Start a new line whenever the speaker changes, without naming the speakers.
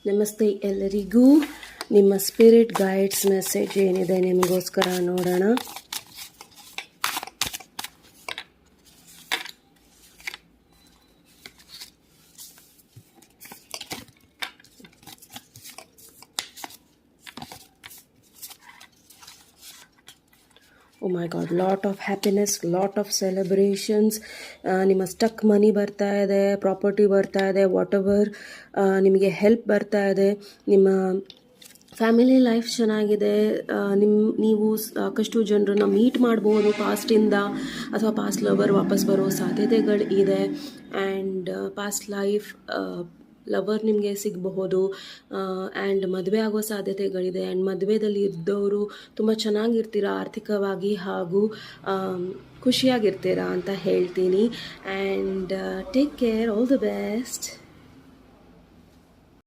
ನಮಸ್ತೆ ಎಲ್ಲರಿಗೂ. ನಿಮ್ಮ ಸ್ಪಿರಿಟ್ ಗೈಡ್ಸ್ ಮೆಸೇಜ್ ಏನಿದೆ ನಿಮಗೋಸ್ಕರ ನೋಡೋಣ. Oh my God, lot of happiness, lot of celebrations. ನಿಮ್ಮ ಸ್ಟಕ್ ಮನಿ ಬರ್ತಾ ಇದೆ, ಪ್ರಾಪರ್ಟಿ ಬರ್ತಾ ಇದೆ, ವಾಟ್ ಎವರ್ ನಿಮಗೆ ಹೆಲ್ಪ್ ಬರ್ತಾ ಇದೆ. ನಿಮ್ಮ ಫ್ಯಾಮಿಲಿ ಲೈಫ್ ಚೆನ್ನಾಗಿದೆ. ನೀವು ಸಾಕಷ್ಟು ಜನರನ್ನ ಮೀಟ್ ಮಾಡ್ಬೋದು ಪಾಸ್ಟಿಂದ, ಅಥವಾ ಪಾಸ್ಟ್ ಲವರ್ ವಾಪಸ್ ಬರೋ ಸಾಧ್ಯತೆಗಳು ಇದೆ. ಆ್ಯಂಡ್ ಪಾಸ್ಟ್ ಲೈಫ್ ಲವರ್ ನಿಮಗೆ ಸಿಗಬಹುದು. ಆ್ಯಂಡ್ ಮದುವೆ ಆಗೋ ಸಾಧ್ಯತೆಗಳಿದೆ. ಆ್ಯಂಡ್ ಮದುವೆದಲ್ಲಿ ಇದ್ದವರು ತುಂಬ ಚೆನ್ನಾಗಿರ್ತೀರ ಆರ್ಥಿಕವಾಗಿ, ಹಾಗೂ ಖುಷಿಯಾಗಿರ್ತೀರಾ ಅಂತ ಹೇಳ್ತೀನಿ. And take care, all the best.